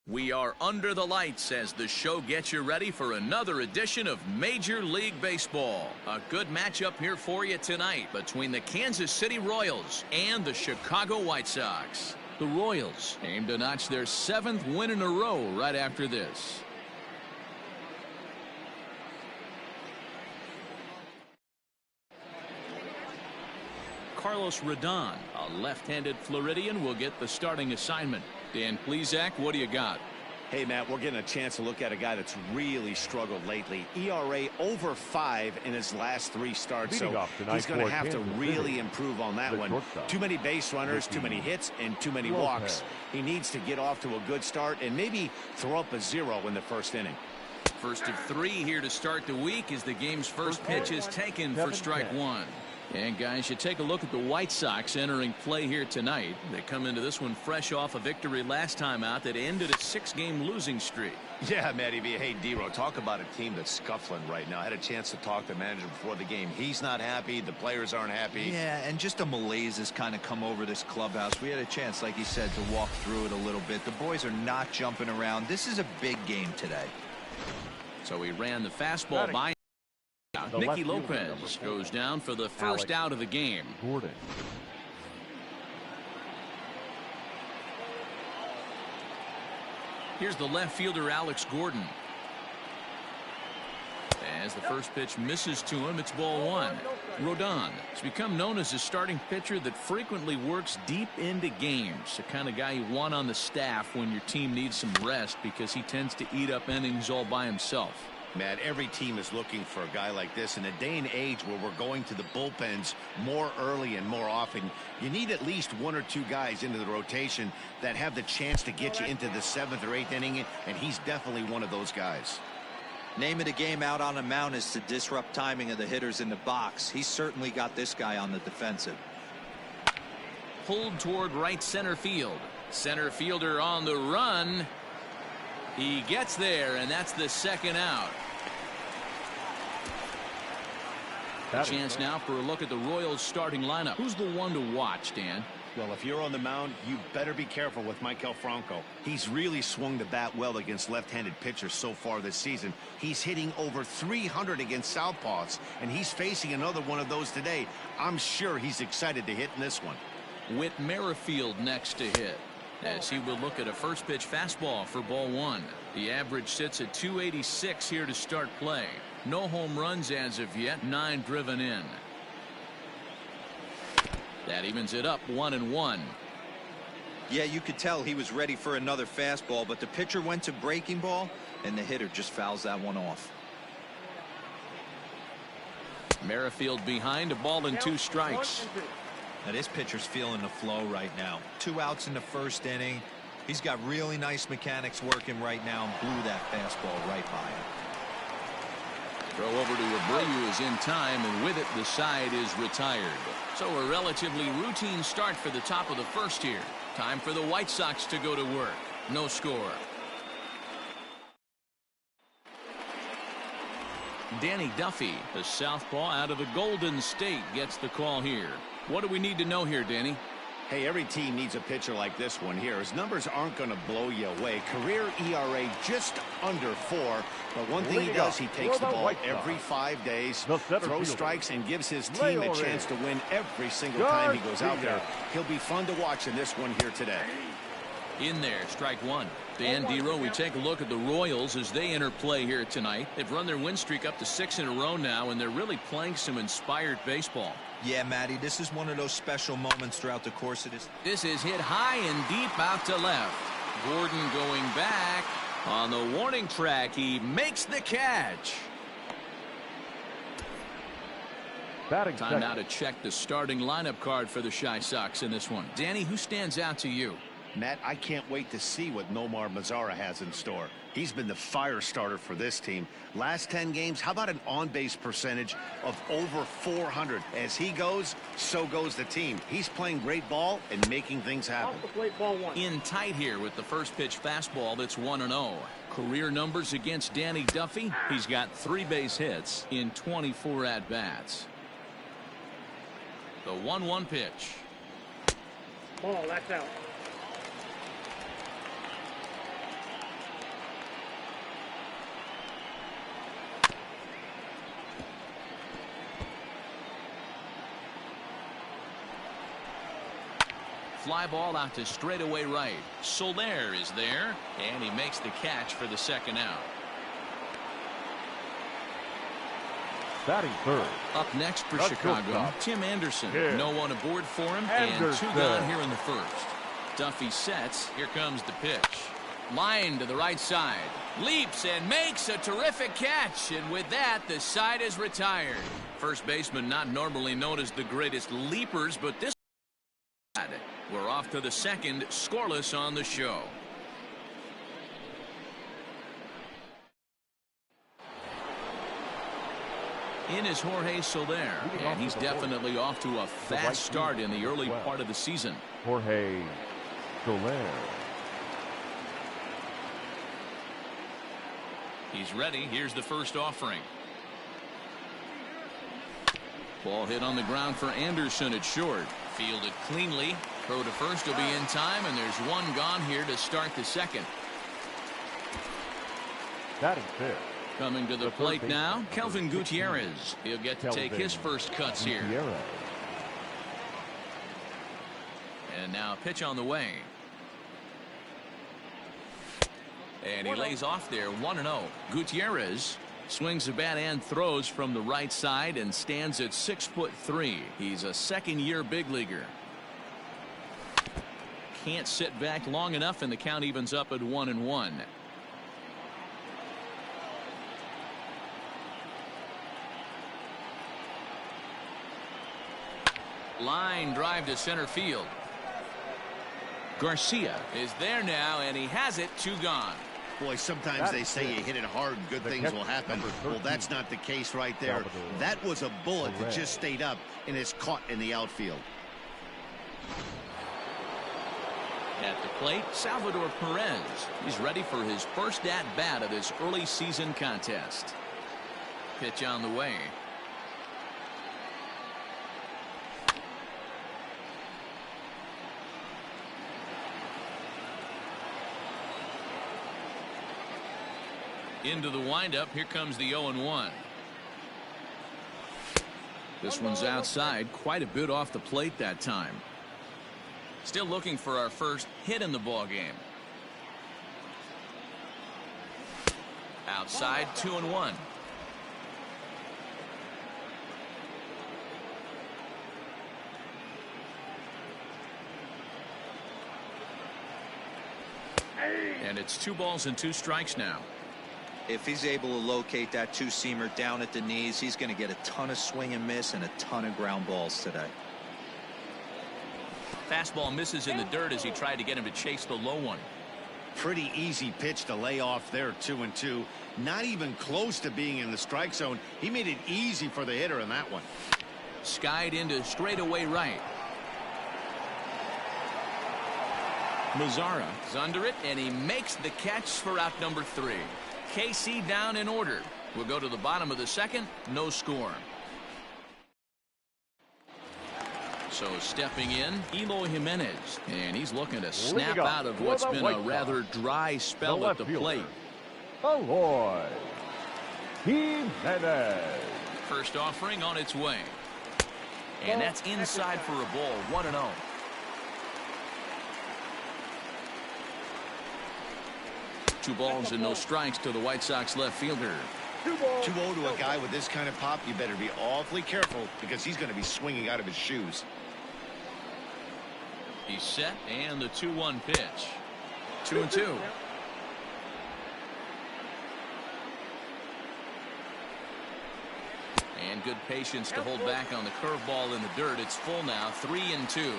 We are under the lights as the show gets you ready for another edition of Major League Baseball. A good matchup here for you tonight between the Kansas City Royals and the Chicago White Sox. The Royals aim to notch their 7th win in a row right after this. Carlos Rodon, a left-handed Floridian, will get the starting assignment. Dan Plesac, what do you got? Hey, Matt, we're getting a chance to look at a guy that's really struggled lately. ERA over 5 in his last 3 starts, so he's going to have to really improve on that one. Too many base runners, too many hits, and too many walks. He needs to get off to a good start and maybe throw up a 0 in the first inning. First of 3 here to start the week as the game's first pitch is taken for strike 1. And guys, you take a look at the White Sox entering play here tonight. They come into this one fresh off a victory last time out that ended a 6-game losing streak. Yeah, Matty B. Hey, D-Row, talk about a team that's scuffling right now. I had a chance to talk to the manager before the game. He's not happy. The players aren't happy. Yeah, and just a malaise has kind of come over this clubhouse. We had a chance, like you said, to walk through it a little bit. The boys are not jumping around. This is a big game today. So he ran the fastball by. Nicky Lopez goes down for the first out of the game. Gordon. Here's the left fielder, Alex Gordon. As the first pitch misses to him, it's ball 1. Rodon has become known as a starting pitcher that frequently works deep into games. The kind of guy you want on the staff when your team needs some rest because he tends to eat up innings all by himself. Matt, every team is looking for a guy like this. In a day and age where we're going to the bullpens more early and more often, you need at least 1 or 2 guys into the rotation that have the chance to get you into the 7th or 8th inning, and he's definitely one of those guys. Name of the game out on a mound is to disrupt timing of the hitters in the box. He's certainly got this guy on the defensive. Pulled toward right center field. Center fielder on the run. He gets there, and that's the 2nd out. A chance now for a look at the Royals starting lineup. Who's the one to watch, Dan? Well, if you're on the mound, you better be careful with Michael Franco. He's really swung the bat well against left-handed pitchers so far this season. He's hitting over 300 against southpaws, and he's facing another one of those today. I'm sure he's excited to hit in this one. Whit Merrifield next to hit, as he will look at a first pitch fastball for ball 1. The average sits at 286 here to start play. No home runs as of yet, 9 driven in. That evens it up 1-1. Yeah, you could tell he was ready for another fastball, but the pitcher went to breaking ball and the hitter just fouls that one off. Merrifield behind, a ball and 2 strikes. Now this pitcher's feeling the flow right now. 2 outs in the first inning. He's got really nice mechanics working right now and blew that fastball right by him. Throw over to Abreu is in time, and with it the side is retired. So a relatively routine start for the top of the first here. Time for the White Sox to go to work. No score. Danny Duffy, the southpaw out of the Golden State, gets the call here. What do we need to know here, Danny? Hey, every team needs a pitcher like this one here. His numbers aren't going to blow you away. Career ERA just under 4. But one thing he does, he takes the ball every 5 days, throws strikes, and gives his team a chance to win every single time he goes out there. He'll be fun to watch in this one here today. In there, strike 1. Dan D-Row, we take a look at the Royals as they enter play here tonight. They've run their win streak up to 6 in a row now, and they're really playing some inspired baseball. Yeah, Matty, this is one of those special moments throughout the course of this. This is hit high and deep out to left. Gordon going back on the warning track. He makes the catch. Time now to check the starting lineup card for the Chi Sox in this one. Danny, who stands out to you? Matt, I can't wait to see what Nomar Mazara has in store. He's been the fire starter for this team. Last 10 games, how about an on-base percentage of over 400? As he goes, so goes the team. He's playing great ball and making things happen. In tight here with the first pitch fastball that's 1-0. Career numbers against Danny Duffy. He's got 3 base hits in 24 at-bats. The 1-1 pitch. Ball, that's out. fly ball out to straightaway right. Soler is there, and he makes the catch for the second out. Batting third. Up next for Chicago, Tim Anderson. Yeah. No one aboard for him, and 2 gone here in the first. Duffy sets. Here comes the pitch. Line to the right side. Leaps and makes a terrific catch, and with that, the side is retired. First baseman not normally known as the greatest leapers, but this. We're off to the second, scoreless on the show. In is Jorge Soler, and he's definitely off to a fast start in the early part of the season. Jorge Soler. He's ready. Here's the first offering. Ball hit on the ground for Anderson at short. Fielded cleanly. Throw to first will be in time, and there's 1 gone here to start the second. Batting fifth. Coming to the plate now, Kelvin Gutierrez. He'll get to take his first cuts here. And now a pitch on the way. And he lays off there, 1-0. Gutierrez swings the bat and throws from the right side and stands at 6'3". He's a second-year big leaguer. Can't sit back long enough, and the count evens up at 1-1. Line drive to center field. Garcia is there now, and he has it. 2 gone. Boy, sometimes they say you hit it hard, good things will happen. Well, that's not the case right there. That was a bullet that just stayed up and is caught in the outfield. At the plate, Salvador Perez. He's ready for his first at-bat of this early season contest. Pitch on the way. Into the windup. Here comes the 0-1. This one's outside, quite a bit off the plate that time. Still looking for our first hit in the ball game. Outside, 2-1. And it's 2 balls and 2 strikes now. If he's able to locate that 2-seamer down at the knees, he's going to get a ton of swing and miss and a ton of ground balls today. Fastball misses in the dirt as he tried to get him to chase the low one. Pretty easy pitch to lay off there, 2-2. Not even close to being in the strike zone. He made it easy for the hitter in that one. Skied into straightaway right. Mazzara is under it, and he makes the catch for out number 3. KC down in order. We'll go to the bottom of the second. No score. So stepping in, Eloy Jimenez, and he's looking to snap out of what's been a rather dry spell at the plate. Eloy Jimenez. First offering on its way. And that's inside for a ball. 1-0. Two balls and no strikes to the White Sox left fielder. 2-0 to a guy with this kind of pop. You better be awfully careful because he's going to be swinging out of his shoes. He's set, and the 2-1 pitch. 2-2. And good patience to hold back on the curveball in the dirt. It's full now, 3-2.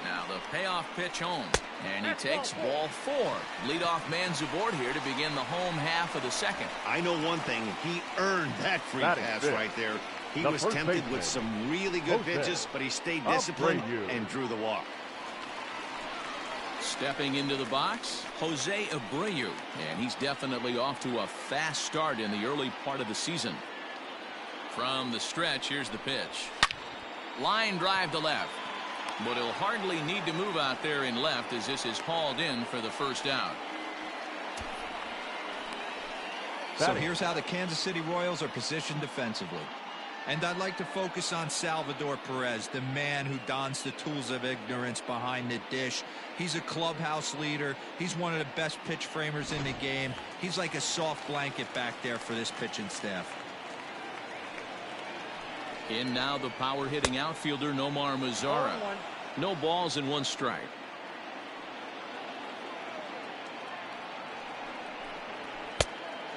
Now the payoff pitch home, and he takes ball 4. Leadoff man's aboard here to begin the home half of the second. I know one thing. He earned that free pass right there. He was tempted with some really good pitches, but he stayed disciplined and drew the walk. Stepping into the box, Jose Abreu, and he's definitely off to a fast start in the early part of the season. From the stretch, here's the pitch. Line drive to left. But he'll hardly need to move out there in left as this is hauled in for the first out. So here's how the Kansas City Royals are positioned defensively. And I'd like to focus on Salvador Perez, the man who dons the tools of ignorance behind the dish. He's a clubhouse leader. He's one of the best pitch framers in the game. He's like a soft blanket back there for this pitching staff. In now the power hitting outfielder Nomar Mazara. No balls and 1 strike.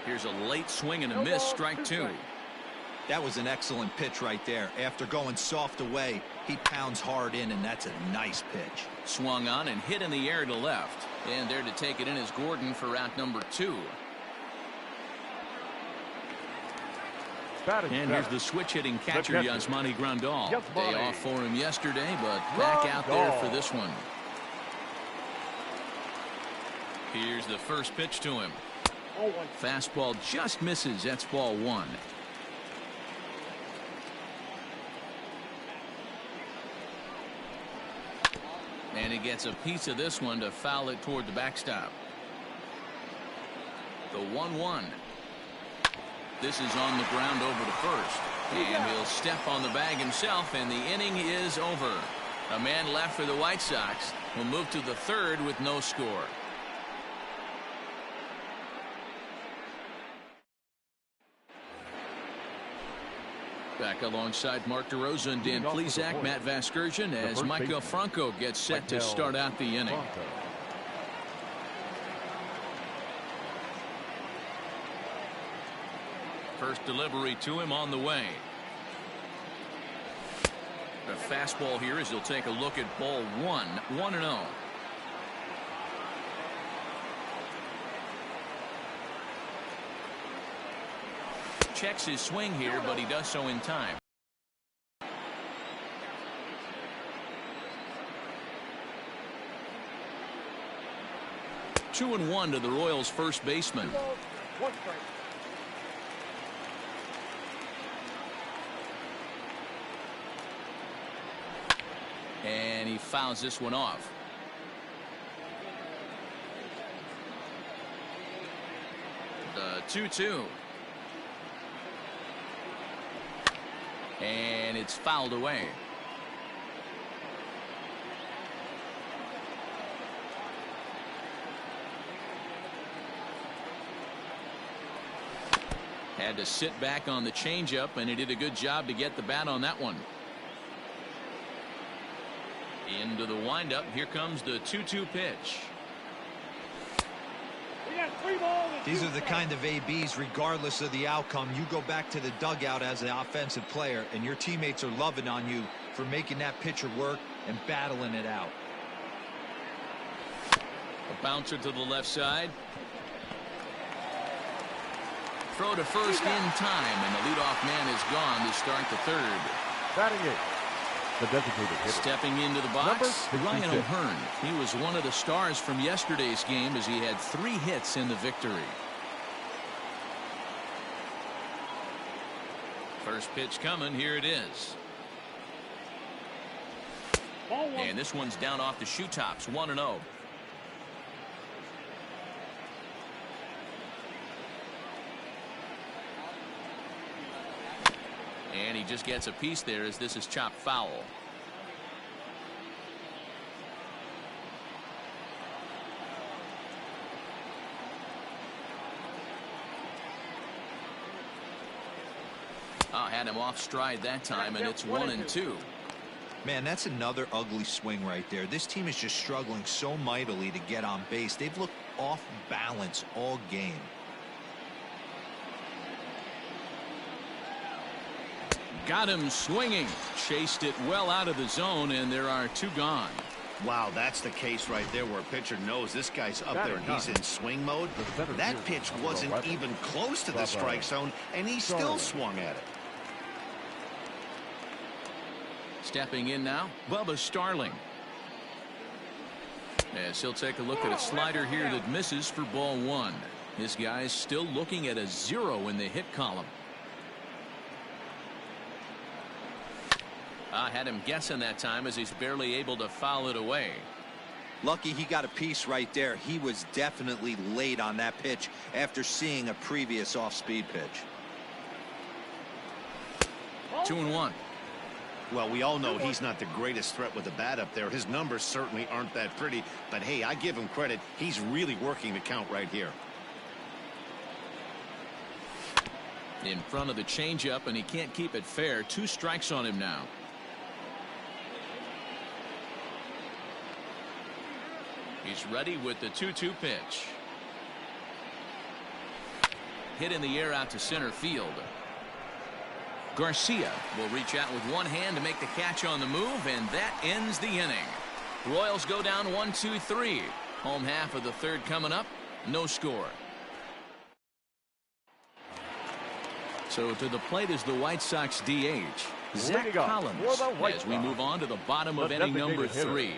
Here's a late swing and a miss, strike 2. That was an excellent pitch right there. After going soft away, he pounds hard in, and that's a nice pitch. Swung on and hit in the air to left. And there to take it in is Gordon for out number 2. And here's the switch-hitting catcher, Yasmani Grandal. Day off for him yesterday, but back out there for this one. Here's the first pitch to him. Fastball just misses. That's ball 1. And he gets a piece of this one to foul it toward the backstop. The 1-1. This is on the ground over to first. And he'll step on the bag himself, and the inning is over. A man left for the White Sox will move to the 3rd with no score. Back alongside Mark DeRosa and Dan Plesac, Matt Vasgersian, as Michael Franco gets set to start out the inning. First delivery to him on the way. The fastball here as he'll take a look at ball 1, 1-0. Checks his swing here, but he does so in time. Two and 1 to the Royals' first baseman. And he fouls this one off. The 2-2. And it's fouled away. Had to sit back on the changeup, and he did a good job to get the bat on that one. Into the windup. Here comes the 2-2 pitch. These are the kind of ABs, regardless of the outcome, you go back to the dugout as an offensive player, and your teammates are loving on you for making that pitcher work and battling it out. A bouncer to the left side. Throw to first in time, and the leadoff man is gone to start the 3rd. Batting it, the designated hitter. Stepping into the box, Ryan O'Hearn. He was one of the stars from yesterday's game as he had 3 hits in the victory. First pitch coming. Here it is. And this one's down off the shoe tops. 1-0. And he just gets a piece there as this is chopped foul. Had him off stride that time, and it's 1-2. Man, that's another ugly swing right there. This team is just struggling so mightily to get on base. They've looked off balance all game. Got him swinging. Chased it well out of the zone, and there are 2 gone. Wow, that's the case right there where a pitcher knows this guy's up there and he's in swing mode. That pitch wasn't even close to the strike zone, and he still swung at it. Stepping in now, Bubba Starling. As he'll take a look at a slider here that misses for ball 1. This guy's still looking at a 0 in the hit column. Had him guessing that time as he's barely able to foul it away. Lucky he got a piece right there. He was definitely late on that pitch after seeing a previous off-speed pitch. 2-1. Well, we all know he's not the greatest threat with the bat up there. His numbers certainly aren't that pretty. But, hey, I give him credit. He's really working the count right here. In front of the changeup, and he can't keep it fair. 2 strikes on him now. He's ready with the 2-2 pitch. Hit in the air out to center field. Garcia will reach out with one hand to make the catch on the move, and that ends the inning. Royals go down 1-2-3. Home half of the third coming up. No score. So to the plate is the White Sox DH, Zach Collins, as we move on to the bottom of inning number 3.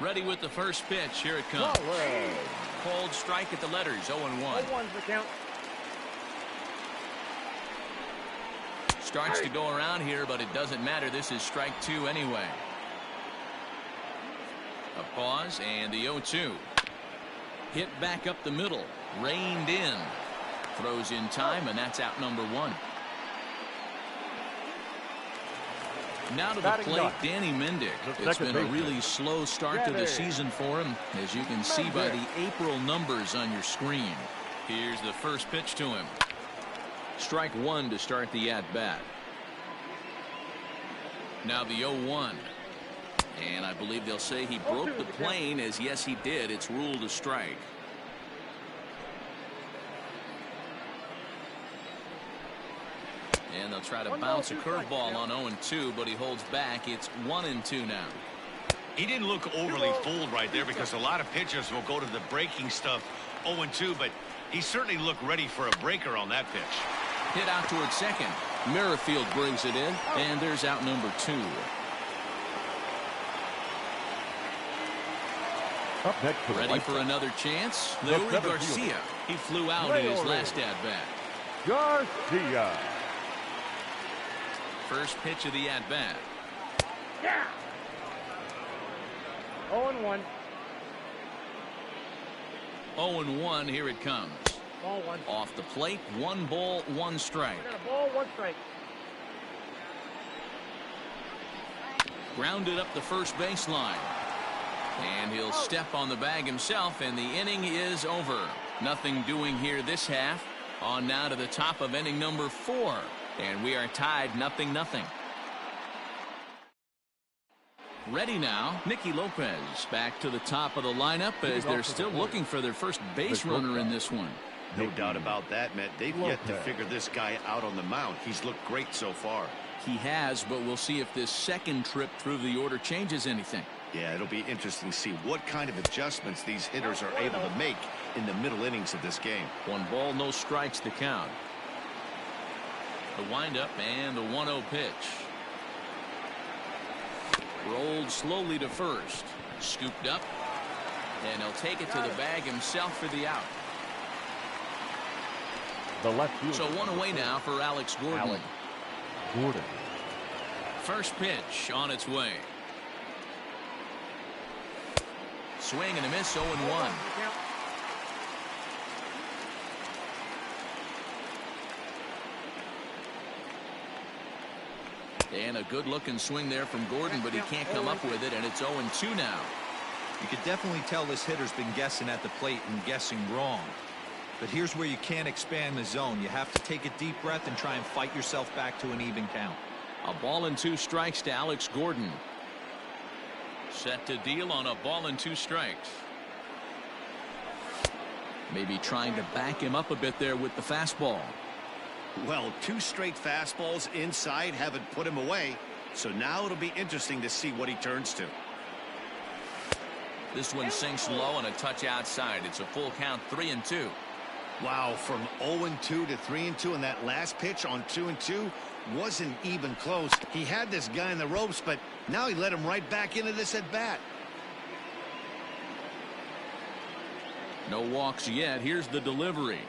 Ready with the first pitch. Here it comes. Cold strike at the letters. 0-1. Starts to go around here, but it doesn't matter. This is strike 2 anyway. A pause and the 0-2. Hit back up the middle. Reined in. Throws in time, and that's out number 1. Now to the plate, Danny Mendick. It's been a really slow start to the season for him, as you can see by the April numbers on your screen. Here's the first pitch to him. Strike 1 to start the at-bat. Now the 0-1. And I believe they'll say he broke the plane, as yes, he did. It's ruled a strike. And they'll try to bounce a curveball on 0-2, but he holds back. It's 1-2 now. He didn't look overly fooled right there, because a lot of pitchers will go to the breaking stuff 0-2, but he certainly looked ready for a breaker on that pitch. Hit out towards second. Merrifield brings it in, and there's out number 2. Up next for ready for another chance. Leury Garcia. He flew out in his last at-bat. Garcia. First pitch of the at-bat. Yeah. 0-1. 0-1. Here it comes. Ball 1. Off the plate. 1 ball, 1 strike. Ball 1 strike. Grounded up the first baseline. And he'll step on the bag himself, and the inning is over. Nothing doing here this half. On now to the top of inning number 4. And we are tied 0-0. Ready now, Nicky Lopez back to the top of the lineup, as they're still looking for their first base runner in this one. No doubt about that, Matt. They've yet to figure this guy out on the mound. He's looked great so far. He has, but we'll see if this second trip through the order changes anything. Yeah, it'll be interesting to see what kind of adjustments these hitters are able to make in the middle innings of this game. 1 ball, no strikes to count. The windup and the 1-0 pitch. Rolled slowly to first. Scooped up. And he'll take it to the bag himself for the out. The left fielder. So 1 away now for Alex Gordon. Gordon. First pitch on its way. Swing and a miss. 0-1. And a good-looking swing there from Gordon, but he can't come up with it, and it's 0-2 now. You could definitely tell this hitter's been guessing at the plate and guessing wrong. But here's where you can't expand the zone. You have to take a deep breath and try and fight yourself back to an even count. A ball and 2 strikes to Alex Gordon. Set to deal on a ball and 2 strikes. Maybe trying to back him up a bit there with the fastball. Well, 2 straight fastballs inside haven't put him away. So now it'll be interesting to see what he turns to. This one sinks low and a touch outside. It's a full count, 3-2. Wow, from 0-2 to 3-2, and that last pitch on 2-2 wasn't even close. He had this guy in the ropes, but now he let him right back into this at bat. No walks yet. Here's the delivery.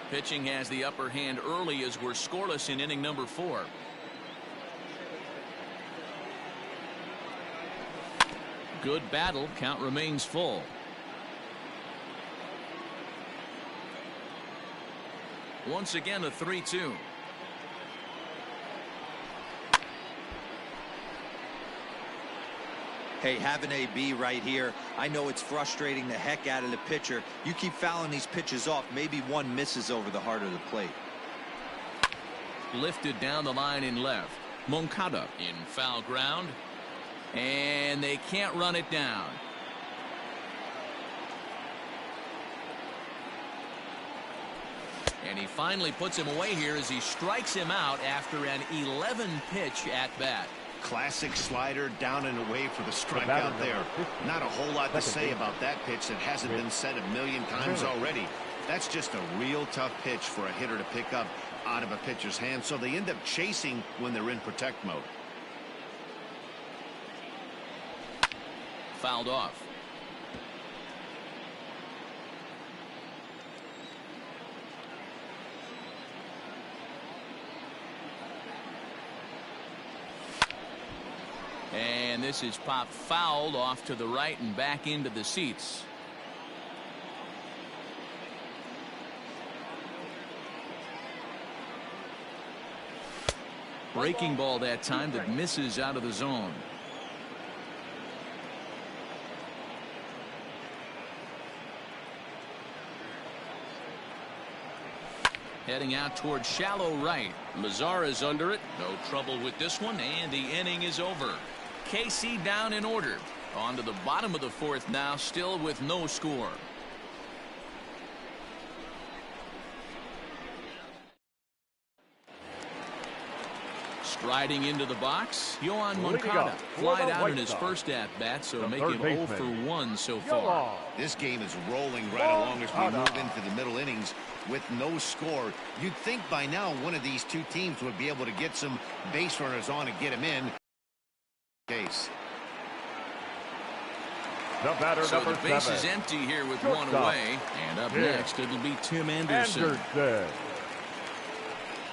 Pitching has the upper hand early as we're scoreless in inning number 4. Good battle. Count remains full. Once again, a 3-2. Hey, have an AB right here. I know it's frustrating the heck out of the pitcher. You keep fouling these pitches off, maybe one misses over the heart of the plate. Lifted down the line in left. Moncada in foul ground. And they can't run it down. And he finally puts him away here as he strikes him out after an 11-pitch at bat. Classic slider down and away for the strikeout there. Not a whole lot to say about that pitch that hasn't been said a million times already. That's just a real tough pitch for a hitter to pick up out of a pitcher's hand, so they end up chasing when they're in protect mode. Fouled off. And this is popped fouled off to the right and back into the seats. Breaking ball that time that misses out of the zone. Heading out towards shallow right. Lazar is under it. No trouble with this one, and the inning is over. KC down in order. On to the bottom of the fourth now, still with no score. Striding into the box, Yohan Moncada flied out in his first at-bat, so make him 0 for 1 so far. This game is rolling right along as we move into the middle innings with no score. You'd think by now one of these two teams would be able to get some base runners on and get them in. Case. So the base is empty here with one away. And up next, it'll be Tim Anderson.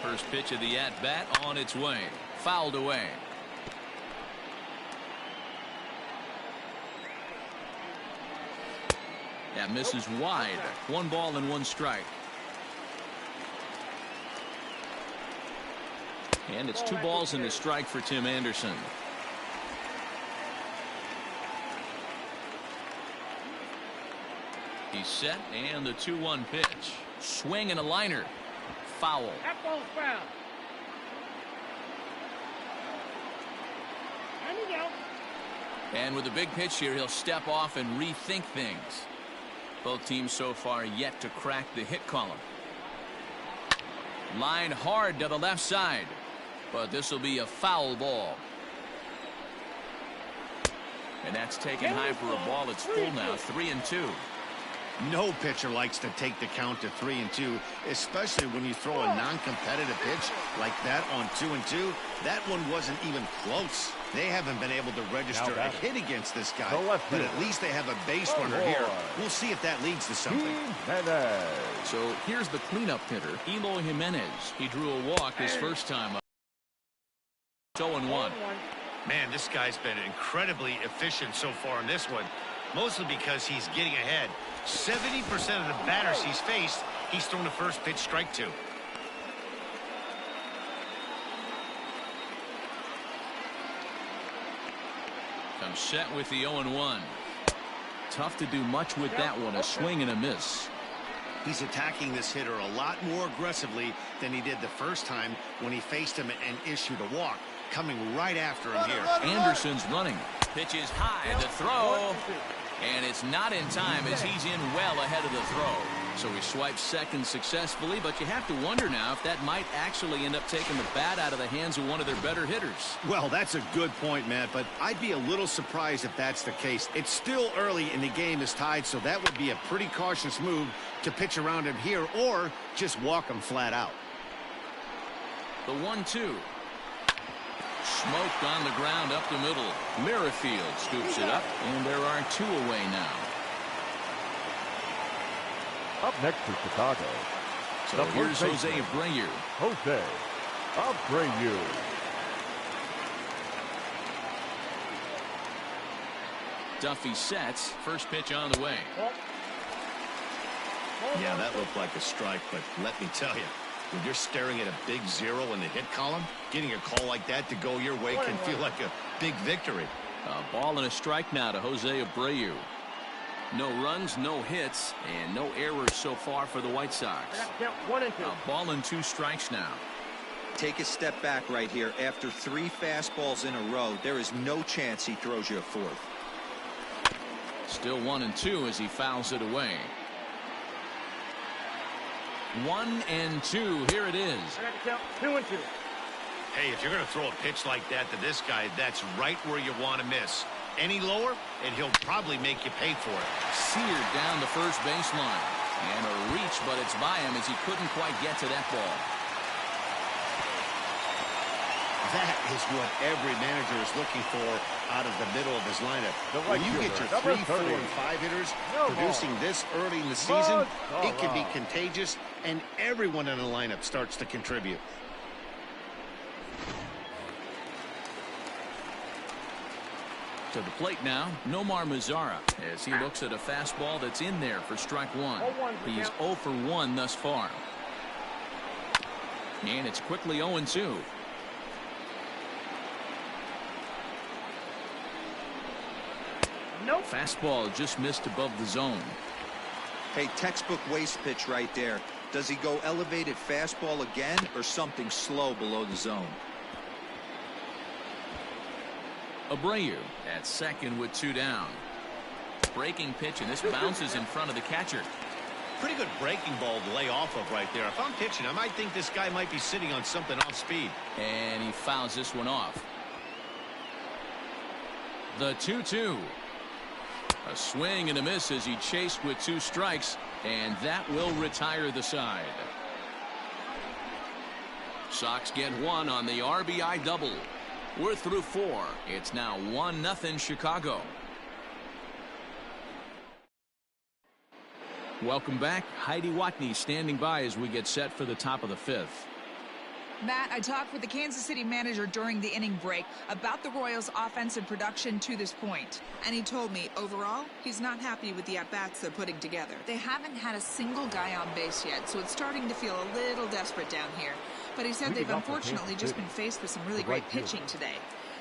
First pitch of the at-bat on its way. Fouled away. That misses wide. 1 ball and 1 strike. And it's 2 balls and a strike for Tim Anderson. He's set, and the 2-1 pitch. Swing and a liner. Foul. That ball's foul. And with a big pitch here, he'll step off and rethink things. Both teams so far yet to crack the hit column. Line hard to the left side, but this will be a foul ball. And that's taken high for a ball. It's full now, 3-2. No pitcher likes to take the count to 3-2, especially when you throw a non-competitive pitch like that on 2-2. That one wasn't even close. They haven't been able to register a hit against this guy, but at least they have a base runner here. We'll see if that leads to something. So here's the cleanup hitter, Eloy Jimenez. He drew a walk his first time up. 0-1. Man, this guy's been incredibly efficient so far in this one, mostly because he's getting ahead. 70% of the batters he's faced, he's thrown a first pitch strike to. Comes set with the 0-1. Tough to do much with that one, a swing and a miss. He's attacking this hitter a lot more aggressively than he did the first time when he faced him and issued a walk. Coming right after him here. Anderson's running. Pitch is high, the throw. And it's not in time as he's in well ahead of the throw. So he swipes second successfully, but you have to wonder now if that might actually end up taking the bat out of the hands of one of their better hitters. Well, that's a good point, Matt, but I'd be a little surprised if that's the case. It's still early and the game is tied, so that would be a pretty cautious move to pitch around him here or just walk him flat out. The 1-2. Smoked on the ground up the middle. Merrifield scoops it up, and there are 2 away now. Up next to Chicago. So here's Jose Abreu. Jose Abreu. Duffy sets. First pitch on the way. Yeah, that looked like a strike, but let me tell you, When you're staring at a big 0 in the hit column, getting a call like that to go your way can feel like a big victory. A ball and a strike now to Jose Abreu. No runs, no hits, and no errors so far for the White Sox. A ball and 2 strikes now. Take a step back right here. After 3 fastballs in a row, there is no chance he throws you a 4th. Still 1-2 as he fouls it away. 1-2. Here it is. 2-2. Hey, if you're going to throw a pitch like that to this guy, that's right where you want to miss. Any lower, and he'll probably make you pay for it. Seared down the first baseline. And a reach, but it's by him as he couldn't quite get to that ball. That is what every manager is looking for out of the middle of his lineup. When you get your 3, 4, and 5 hitters producing this early in the season, it can be contagious, and everyone in the lineup starts to contribute. To the plate now, Nomar Mazara, as he looks at a fastball that's in there for strike 1. He's 0 for 1 thus far. And it's quickly 0-2. Nope. Fastball just missed above the zone. Hey, textbook waste pitch right there. Does he go elevated fastball again or something slow below the zone? Abreu at second with 2 down. Breaking pitch, and this bounces in front of the catcher. Pretty good breaking ball to lay off of right there. If I'm pitching, I might think this guy might be sitting on something off speed. And he fouls this one off. The 2-2. A swing and a miss as he chased with 2 strikes, and that will retire the side. Sox get 1 on the RBI double. We're through 4. It's now 1-0 Chicago. Welcome back. Heidi Watney standing by as we get set for the top of the 5th. Matt, I talked with the Kansas City manager during the inning break about the Royals' offensive production to this point. And he told me, overall, he's not happy with the at-bats they're putting together. They haven't had a single guy on base yet, so it's starting to feel a little desperate down here. But he said they've unfortunately just been faced with some really great pitching today.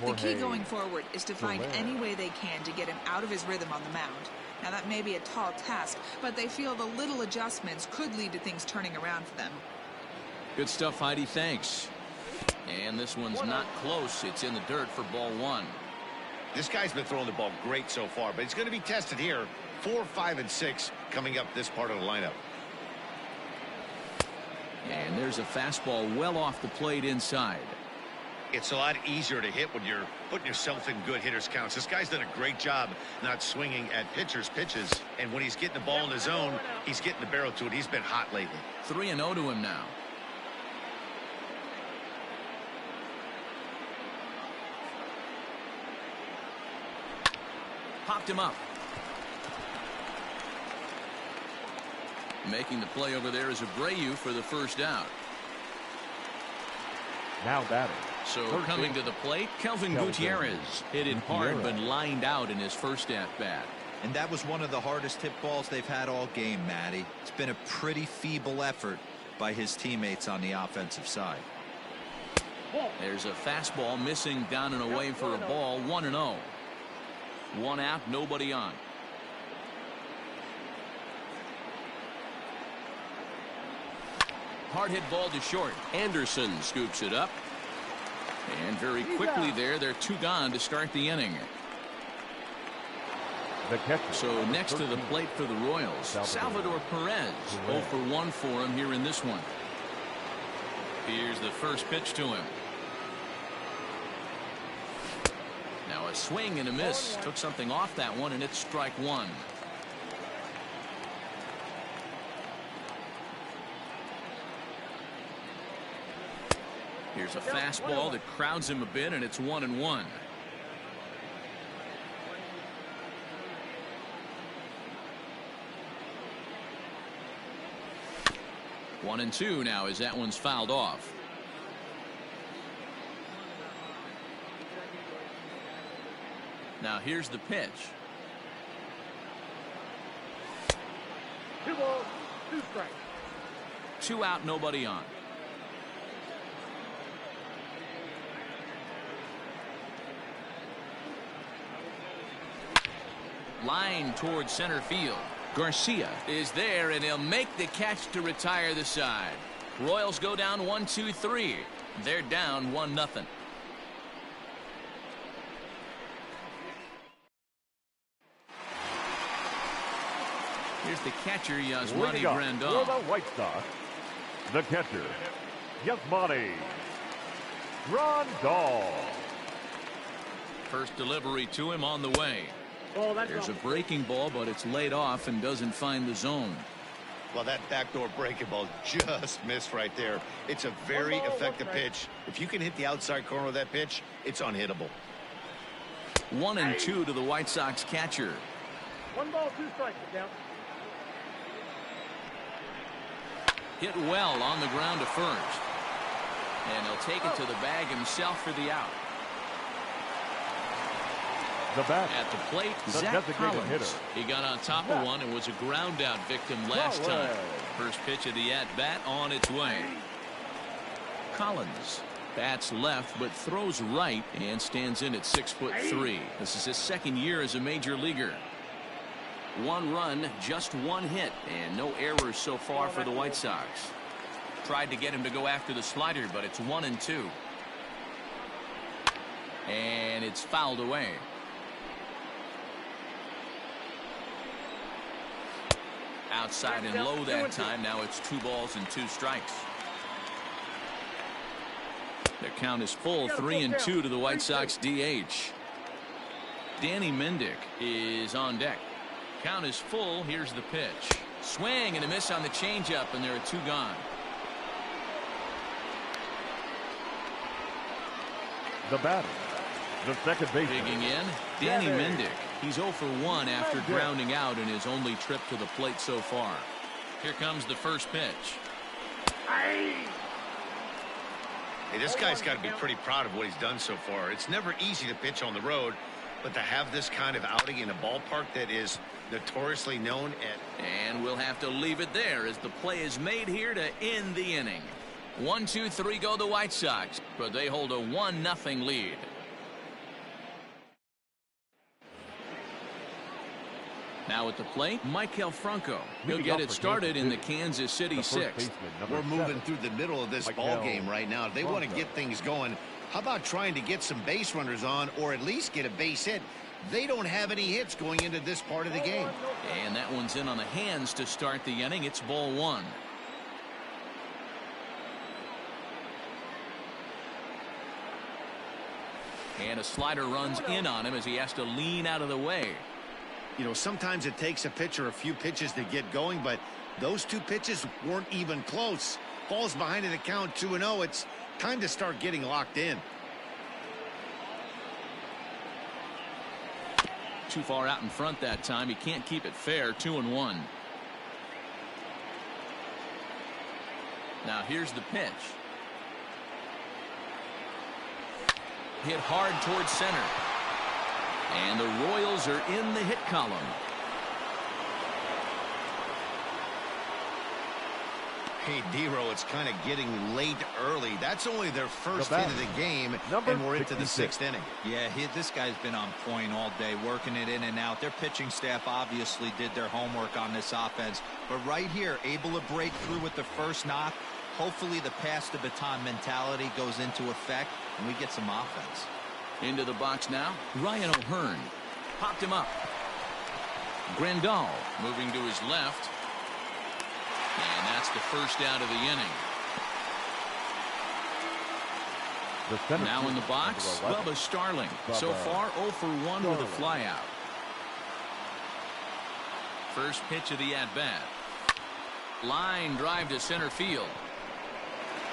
The key going forward is to find any way they can to get him out of his rhythm on the mound. Now, that may be a tall task, but they feel the little adjustments could lead to things turning around for them. Good stuff, Heidi. Thanks. And this one's not close. It's in the dirt for ball 1. This guy's been throwing the ball great so far, but he's going to be tested here. 4, 5, and 6 coming up this part of the lineup. And there's a fastball well off the plate inside. It's a lot easier to hit when you're putting yourself in good hitters' counts. This guy's done a great job not swinging at pitchers' pitches. And when he's getting the ball in his zone, he's getting the barrel to it. He's been hot lately. 3-0 to him now. Popped him up. Making the play over there is Abreu for the first out. Now batting. So coming to the plate, Kelvin Gutierrez hit it hard but lined out in his first at-bat. And that was one of the hardest hit balls they've had all game, Matty. It's been a pretty feeble effort by his teammates on the offensive side. There's a fastball missing down and away for a ball. 1-0. 1 out, nobody on. Hard hit ball to short. Anderson scoops it up. And very quickly there, they're 2 gone to start the inning. So next to the plate for the Royals, Salvador Perez. 0 for 1 for him here in this one. Here's the first pitch to him. Now a swing and a miss. Took something off that one, and it's strike 1. Here's a fastball that crowds him a bit, and it's 1-1. 1-2 now as that one's fouled off. Now here's the pitch. 2 balls, 2 strikes. 2 out, nobody on. Line towards center field. Garcia is there, and he'll make the catch to retire the side. Royals go down 1-2-3. They're down 1-0. Here's the catcher, Yasmani Grandal. For the White Sox, the catcher, Yasmani Grandal. First delivery to him on the way. There's a breaking ball, but it's laid off and doesn't find the zone. Well, that backdoor breaking ball just missed right there. It's a very effective pitch. If you can hit the outside corner of that pitch, it's unhittable. 1-2 to the White Sox catcher. 1 ball, 2 strikes. Down. Hit well on the ground to first. And he'll take it to the bag himself for the out. The bat. At the plate, Zach Collins. Hitter. He got on top of one and was a ground out victim last time. First pitch of the at-bat on its way. Collins bats left but throws right and stands in at 6'3". This is his second year as a major leaguer. 1 run, just 1 hit, and no errors so far for the White Sox. Tried to get him to go after the slider, but it's 1-2. And it's fouled away. Outside and low that time. Now it's 2 balls and 2 strikes. The count is full. 3-2 to the White Sox DH. Danny Mendick is on deck. Count is full. Here's the pitch. Swing and a miss on the changeup, and there are 2 gone. The batter, the second baseman. Digging in, Danny Mendick. He's 0 for 1 after grounding out in his only trip to the plate so far. Here comes the first pitch. Hey, this guy's got to be pretty proud of what he's done so far. It's never easy to pitch on the road, but to have this kind of outing in a ballpark that is notoriously known at... And we'll have to leave it there as the play is made here to end the inning. 1-2-3 go the White Sox, but they hold a 1-0 lead. Now at the plate, Maikel Franco. He'll get it started in the Kansas City 6th. We're moving through the middle of this ball game right now. If they want to get things going, how about trying to get some base runners on or at least get a base hit? They don't have any hits going into this part of the game. And that one's in on the hands to start the inning. It's ball 1. And a slider runs in on him as he has to lean out of the way. You know, sometimes it takes a pitcher a few pitches to get going, but those 2 pitches weren't even close. Falls behind in the count 2-0. It's time to start getting locked in. Too far out in front that time. He can't keep it fair. 2-1. Now here's the pitch. Hit hard towards center. And the Royals are in the hit column. Hey, D-Row, it's kind of getting late early. That's only their first hit of the game, and we're into the 6th inning. Yeah, this guy's been on point all day, working it in and out. Their pitching staff obviously did their homework on this offense. But right here, able to break through with the first knock. Hopefully the pass the baton mentality goes into effect, and we get some offense. Into the box now, Ryan O'Hearn. Popped him up. Grandal moving to his left. And that's the first out of the inning. Now in the box, Bubba Starling. So far 0 for 1 with a flyout. First pitch of the at-bat. Line drive to center field.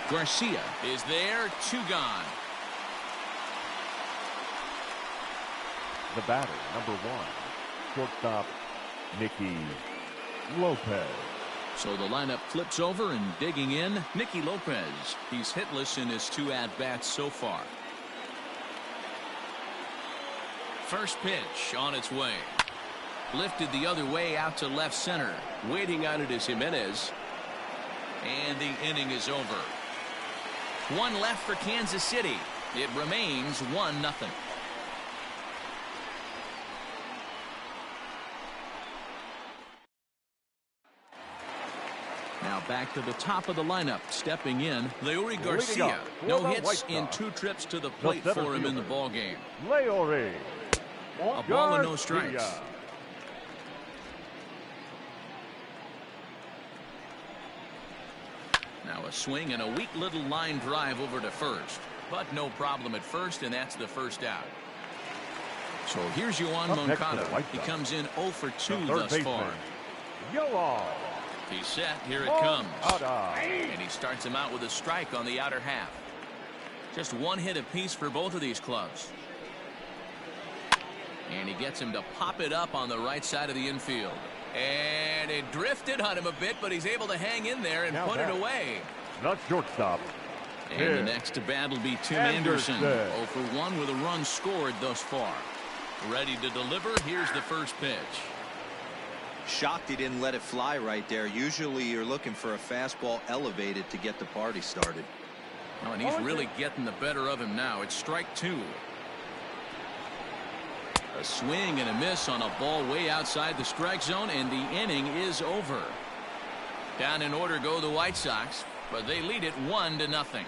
Garcia is there. 2 gone. The batter, number 1, shortstop, Nicky Lopez. So the lineup flips over, and digging in, Nicky Lopez. He's hitless in his 2 at-bats so far. First pitch on its way. Lifted the other way out to left center. Waiting on it is Jimenez. And the inning is over. 1 left for Kansas City. It remains 1-0. Now back to the top of the lineup. Stepping in, Leury Garcia. No hits in 2 trips to the plate for him in the ballgame. Leury. A ball and no strikes. Now a swing and a weak little line drive over to first. But no problem at first, and that's the first out. So here's Yoan Moncada. He comes in 0 for 2 thus far. He's set. Here it comes. And he starts him out with a strike on the outer half. Just 1 hit apiece for both of these clubs. And he gets him to pop it up on the right side of the infield. And it drifted on him a bit, but he's able to hang in there and put it away. Not shortstop. And the next to bat will be Tim Anderson. 0 for 1 with a run scored thus far. Ready to deliver. Here's the first pitch. Shocked he didn't let it fly right there. Usually you're looking for a fastball elevated to get the party started. Oh, and he's really getting the better of him now. It's strike 2. A swing and a miss on a ball way outside the strike zone, and the inning is over. Down in order go the White Sox, but they lead it 1-0.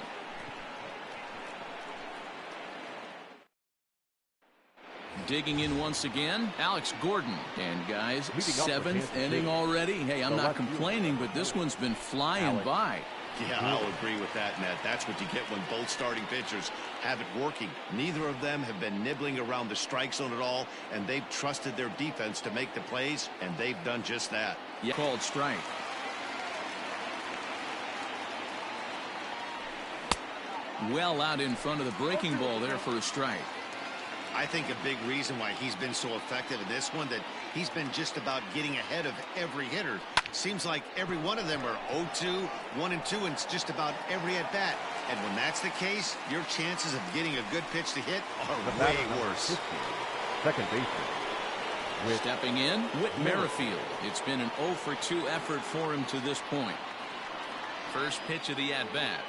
Digging in once again, Alex Gordon. And guys, 7th inning already. Hey, I'm not complaining, but this one's been flying by. Yeah, I'll agree with that, Ned. That's what you get when both starting pitchers have it working. Neither of them have been nibbling around the strike zone at all, and they've trusted their defense to make the plays, and they've done just that. Yeah. Called strike. Well out in front of the breaking ball there for a strike. I think a big reason why he's been so effective in this one, that he's been just about getting ahead of every hitter. Seems like every one of them are 0-2, 1-2, and it's just about every at bat. And when that's the case, your chances of getting a good pitch to hit are way worse. Second baseman. Stepping in, Whit Merrifield. It's been an 0 for 2 effort for him to this point. First pitch of the at-bat.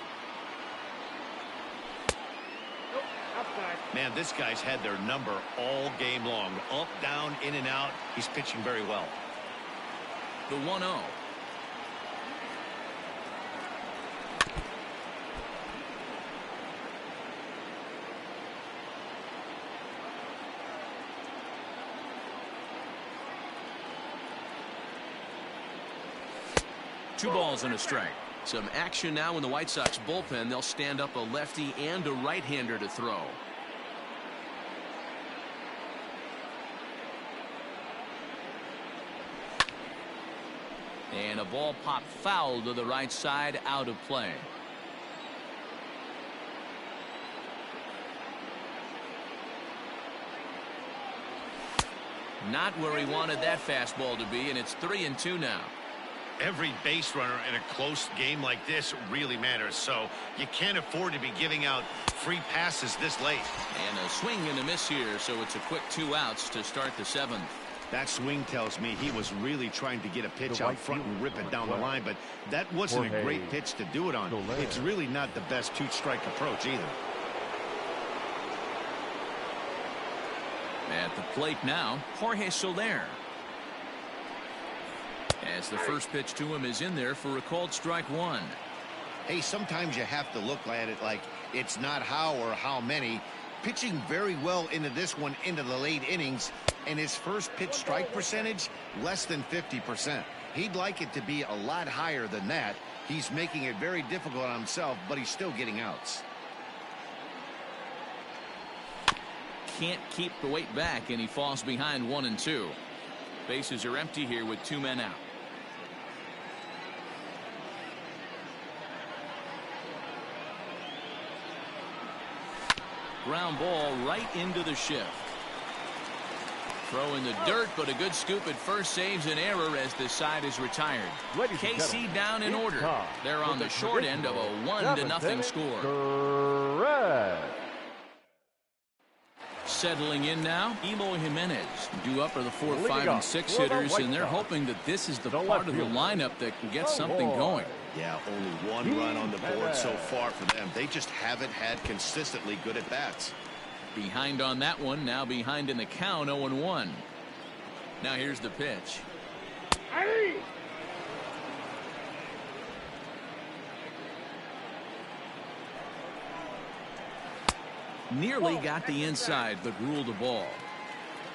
Man, this guy's had their number all game long. Up, down, in and out. He's pitching very well. The 1-0. Two balls and a strike. Some action now in the White Sox bullpen. They'll stand up a lefty and a right-hander to throw. And a ball popped foul to the right side, out of play. Not where he wanted that fastball to be, and it's 3-2 now. Every base runner in a close game like this really matters, so you can't afford to be giving out free passes this late. And a swing and a miss here, so it's a quick 2 outs to start the 7th. That swing tells me he was really trying to get a pitch out front and rip it down the line, but that wasn't a great pitch to do it on. It's really not the best 2-strike approach either. At the plate now, Jorge Soler. As the first pitch to him is in there for a called strike 1. Hey, sometimes you have to look at it like it's not how or how many. Pitching very well into this one into the late innings, and his first pitch strike percentage less than 50%. He'd like it to be a lot higher than that. He's making it very difficult on himself, but he's still getting outs. Can't keep the weight back, and he falls behind 1-2. Bases are empty here with 2 men out. Ground ball right into the shift. Throw in the dirt, but a good scoop at first saves an error as the side is retired. KC down in order. They're on the short end of a 1-0 score. Correct. Settling in now, Eloy Jimenez. Due up are the 4, 5, and 6 hitters, and they're hoping that this is the part of the lineup that can get something going. Yeah, only 1 run on the board so far for them. They just haven't had consistently good at bats. Behind on that one, now behind in the count, 0-1. Now here's the pitch. Nearly got the inside, but ruled the ball.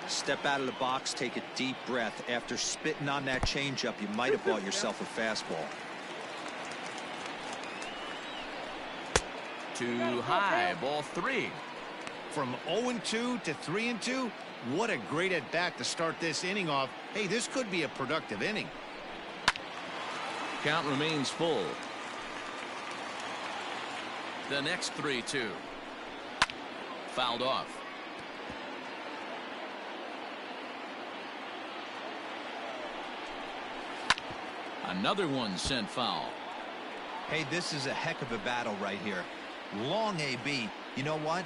Step out of the box, take a deep breath. After spitting on that changeup, you might have bought yourself a fastball. Too high, ball 3. From 0-2 to 3-2, what a great at bat to start this inning off. Hey, this could be a productive inning. Count remains full. The next 3-2. Fouled off. Another one sent foul. Hey, this is a heck of a battle right here. Long AB. You know what?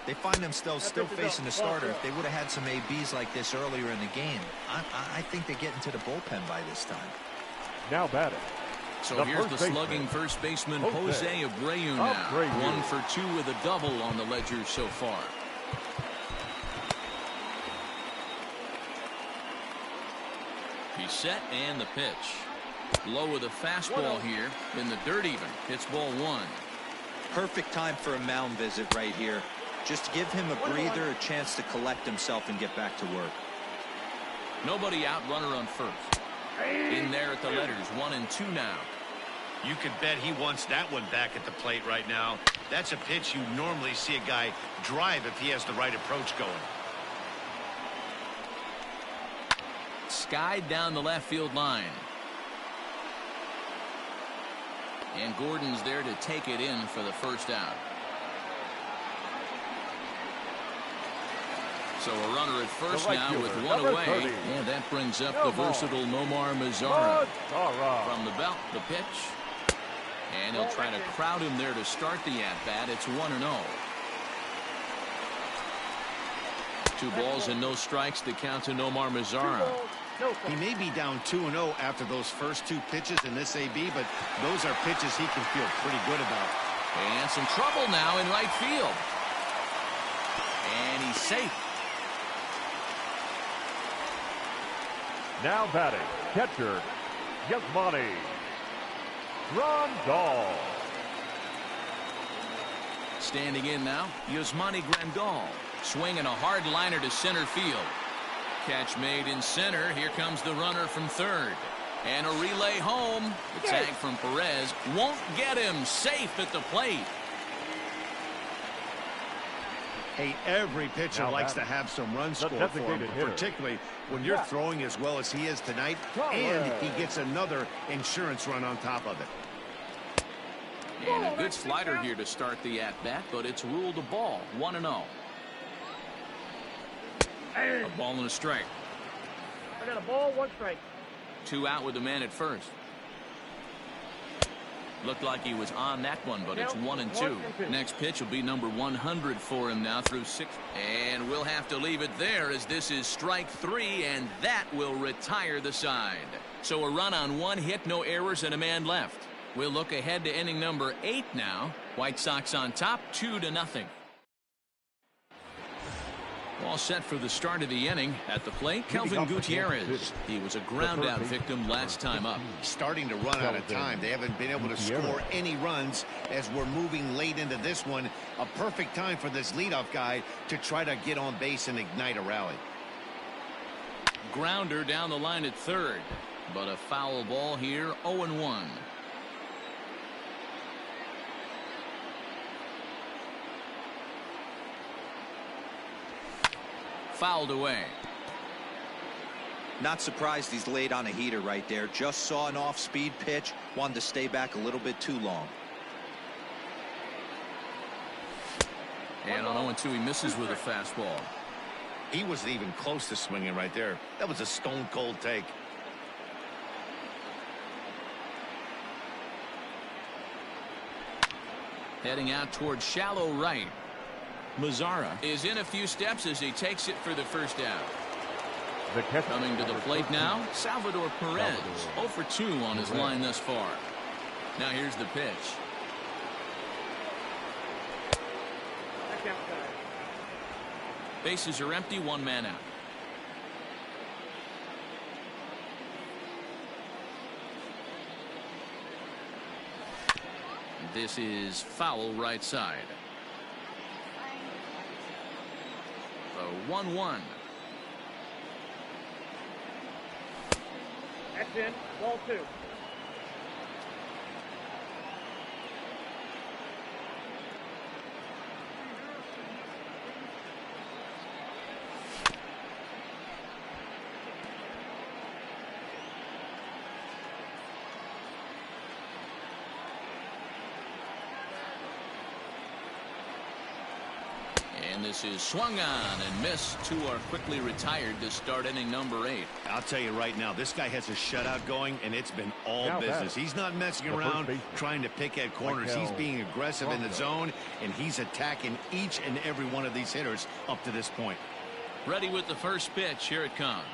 They find themselves still facing the starter. If they would have had some ABs like this earlier in the game, I think they get into the bullpen by this time. Now batting. So here's the slugging first baseman, Jose Abreu now. 1 for 2 with a double on the ledger so far. He's set and the pitch. Low with a fastball here in the dirt even. It's ball 1. Perfect time for a mound visit right here. Just to give him a breather, a chance to collect himself and get back to work. Nobody out, runner on first. In there at the letters, 1 and 2 now. You could bet he wants that one back at the plate right now. That's a pitch you normally see a guy drive if he has the right approach going. Skied down the left field line. And Gordon's there to take it in for the first out. So a runner at first now with 1 away. And that brings up the versatile Nomar Mazara. From the belt, the pitch. And he'll try to crowd him there to start the at-bat. It's 1-0. 2 balls and no strikes to count to Nomar Mazara. He may be down 2-0 after those first 2 pitches in this AB, but those are pitches he can feel pretty good about. And some trouble now in right field. And he's safe. Now batting, catcher, Yasmani Grandal. Standing in now, Yasmani Grandal. Swinging a hard liner to center field. Catch made in center. Here comes the runner from third. And a relay home. The tag from Perez won't get him. Safe at the plate. Hey, every pitcher likes to have some runs scored for him, particularly when you're throwing as well as he is tonight, and he gets another insurance run on top of it. And a good slider here to start the at-bat, but it's ruled a ball. 1-0. A ball and a strike. I got a ball, 1 strike. 2 out with the man at first. Looked like he was on that one, but it's 1 and 2. Next pitch will be number 100 for him now through 6. And we'll have to leave it there as this is strike 3, and that will retire the side. So a run on 1 hit, no errors, and a man left. We'll look ahead to inning number 8 now. White Sox on top, 2-0. All set for the start of the inning. At the plate, Kelvin Gutierrez. He was a ground-out victim last time up. Starting to run out of time. They haven't been able to score any runs as we're moving late into this one. A perfect time for this leadoff guy to try to get on base and ignite a rally. Grounder down the line at third. But a foul ball here, 0-1. Fouled away. Not surprised he's laid on a heater right there. Just saw an off-speed pitch. Wanted to stay back a little bit too long. And on 0-2, he misses with a fastball. He wasn't even close to swinging right there. That was a stone-cold take. Heading out towards shallow right. Mazara is in a few steps as he takes it for the first out. Coming to the plate now, Salvador Perez. 0 for 2 on his line thus far. Now here's the pitch. Bases are empty, 1 man out. This is foul right side. the 1-1. That's in. Ball 2. And this is swung on and missed. Two are quickly retired to start inning number 8. I'll tell you right now, this guy has a shutout going, and it's been all business. He's not messing around trying to pick at corners. He's being aggressive in the zone, and he's attacking each and every one of these hitters up to this point. Ready with the first pitch. Here it comes.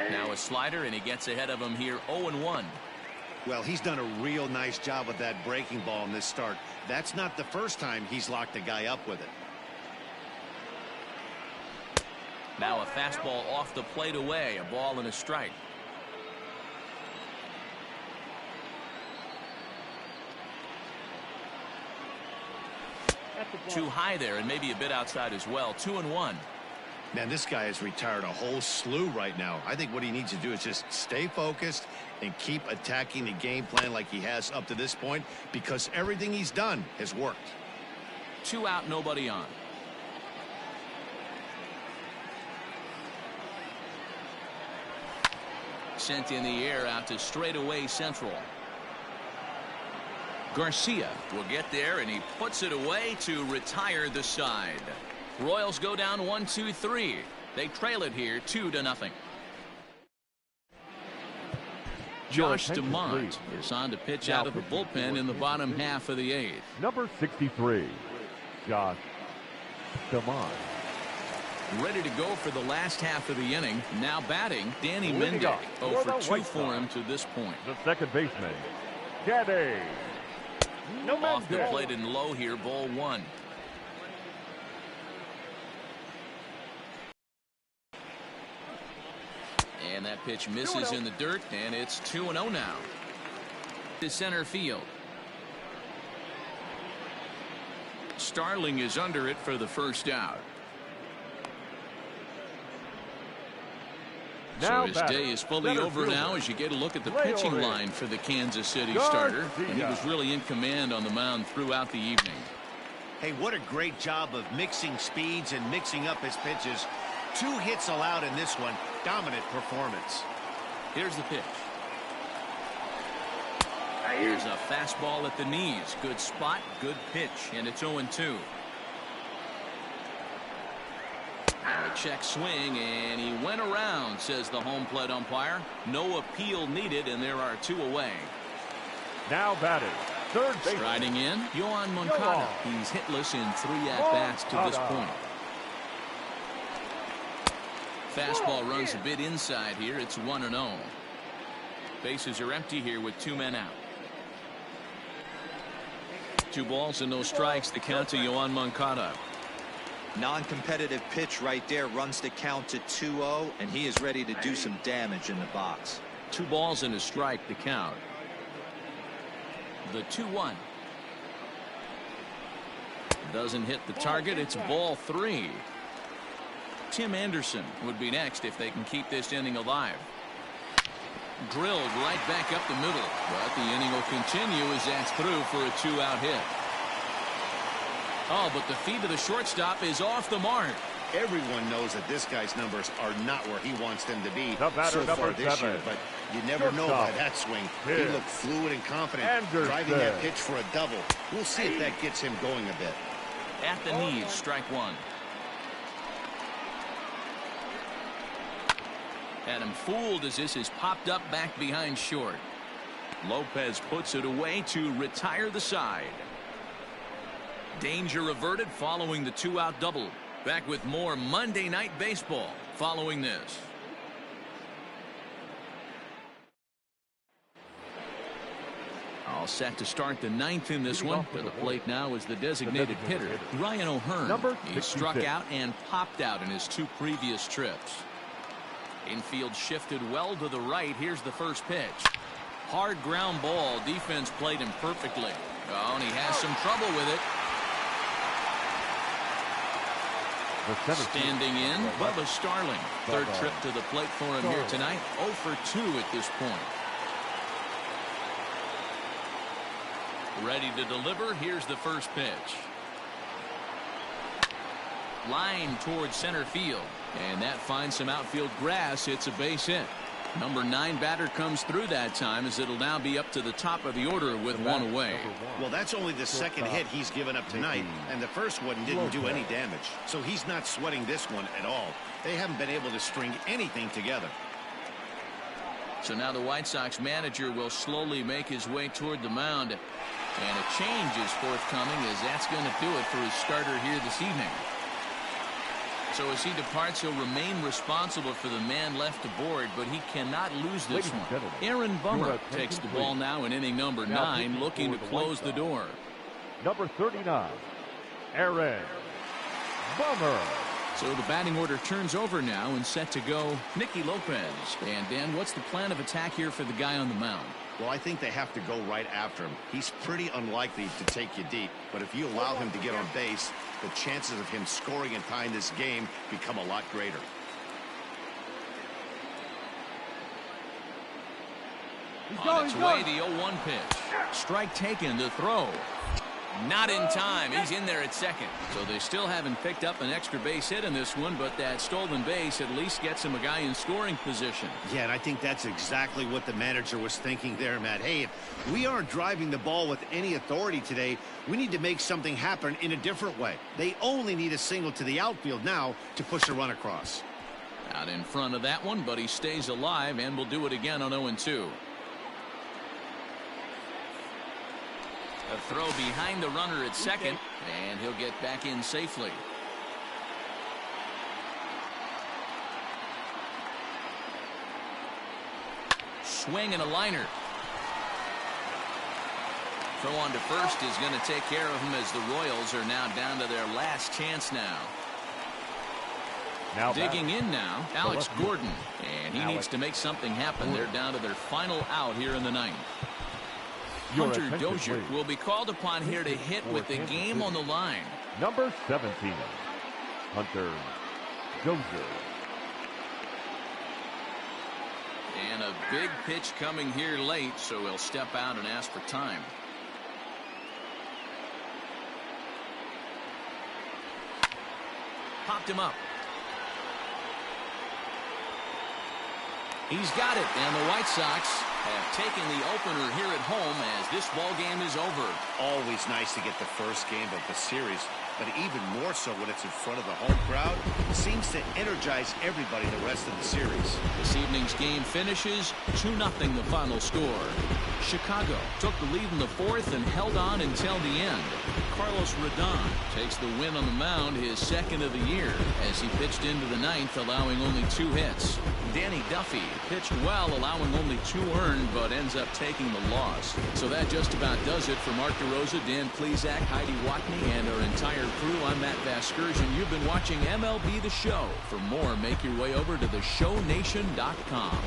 Now a slider, and he gets ahead of him here, 0-1. Well, he's done a real nice job with that breaking ball in this start. That's not the first time he's locked a guy up with it. Now a fastball off the plate away, a ball and a strike. Too high there, and maybe a bit outside as well. 2-1. Man, this guy has retired a whole slew right now. I think what he needs to do is just stay focused and keep attacking the game plan like he has up to this point, because everything he's done has worked. 2 out, nobody on. Sent in the air out to straightaway central. Garcia will get there, and he puts it away to retire the side. Royals go down 1-2-3. They trail it here 2-0. Josh DeMont is on to pitch out of the bullpen in the bottom half of the 8th. Number 63, Josh DeMont. Ready to go for the last half of the inning. Now batting, Danny Mende. 0 for 2 for him to this point. The second baseman, Danny. Off the plate and low here, ball 1. And that pitch misses in the dirt, and it's 2-0 now. To center field. Starling is under it for the first out. So his day is fully over now as you get a look at the pitching line for the Kansas City starter. And he was really in command on the mound throughout the evening. Hey, what a great job of mixing speeds and mixing up his pitches. 2 hits allowed in this one. Dominant performance. Here's the pitch. Here's a fastball at the knees. Good spot, good pitch, and it's 0-2. Now a check swing, and he went around, says the home plate umpire. No appeal needed, and there are 2 away. Now batting, third base. Striding in, Yoan Moncada. He's hitless in 3 at-bats to this point. Fastball runs a bit inside here. It's 1-0. Bases are empty here with 2 men out. 2 balls and no strikes. The count to Yoan Moncada. Non-competitive pitch right there, runs the count to 2-0, and he is ready to do some damage in the box. 2 balls and a strike to count. The 2-1. Doesn't hit the target. It's ball 3. Tim Anderson would be next if they can keep this inning alive. Drilled right back up the middle, but the inning will continue as that's through for a 2-out hit. Oh, but the feed to the shortstop is off the mark. Everyone knows that this guy's numbers are not where he wants them to be so far this year, but you never know by that swing. He looked fluid and confident, driving that pitch for a double. We'll see if that gets him going a bit. At the knees, strike 1. Had him fooled as this is popped up back behind short. Lopez puts it away to retire the side. Danger averted following the 2-out double. Back with more Monday Night Baseball following this. All set to start the 9th in this one. To the plate now is the designated hitter, Ryan O'Hearn. He struck out and popped out in his 2 previous trips. Infield shifted well to the right. Here's the first pitch. Hard ground ball. Defense played him perfectly. Oh, and he has some trouble with it. Standing in, Bubba Starling. Third trip to the plate for him here tonight. 0 for 2 at this point. Ready to deliver. Here's the first pitch. Line towards center field. And that finds some outfield grass. It's a base hit. Number 9 batter comes through that time, as it'll now be up to the top of the order with one away. Well, that's only the second hit he's given up tonight, and the first one didn't do any damage. So he's not sweating this one at all. They haven't been able to string anything together. So now the White Sox manager will slowly make his way toward the mound. And a change is forthcoming, as that's going to do it for his starter here this evening. So as he departs, he'll remain responsible for the man left aboard, but he cannot lose this one. Aaron Bummer takes the ball now in inning number 9, looking to close the door. Number 39, Aaron Bummer. So the batting order turns over now, and set to go Nicky Lopez. And Dan, what's the plan of attack here for the guy on the mound? Well, I think they have to go right after him. He's pretty unlikely to take you deep, but if you allow him to get on base, the chances of him scoring and tying this game become a lot greater. On its way, the 0-1 pitch. Strike taken to throw. Not in time. He's in there at second. So they still haven't picked up an extra base hit in this one, but that stolen base at least gets him a guy in scoring position. Yeah, and I think that's exactly what the manager was thinking there, Matt. Hey, if we aren't driving the ball with any authority today, we need to make something happen in a different way. They only need a single to the outfield now to push a run across. Out in front of that one, but he stays alive and will do it again on 0-2. A throw behind the runner at second, and he'll get back in safely. Swing and a liner. Throw on to first is going to take care of him, as the Royals are now down to their last chance now. Digging in now, Alex Gordon, and he needs to make something happen. They're down to their final out here in the ninth. Hunter Dozier will be called upon here to hit with the game on the line. Number 17, Hunter Dozier. And a big pitch coming here late, so he'll step out and ask for time. Popped him up. He's got it, and the White Sox have taken the opener here at home as this ball game is over. Always nice to get the first game of the series, but even more so when it's in front of the home crowd. It seems to energize everybody the rest of the series. This evening's game finishes 2-0 the final score. Chicago took the lead in the fourth and held on until the end. Carlos Rodon takes the win on the mound, his second of the year, as he pitched into the ninth, allowing only 2 hits. Danny Duffy pitched well, allowing only 2 earned, but ends up taking the loss. So that just about does it for Mark DeRosa, Dan Plesac, Heidi Watney, and our entire crew. I'm Matt Vasgersian. You've been watching MLB The Show. For more, make your way over to theshownation.com.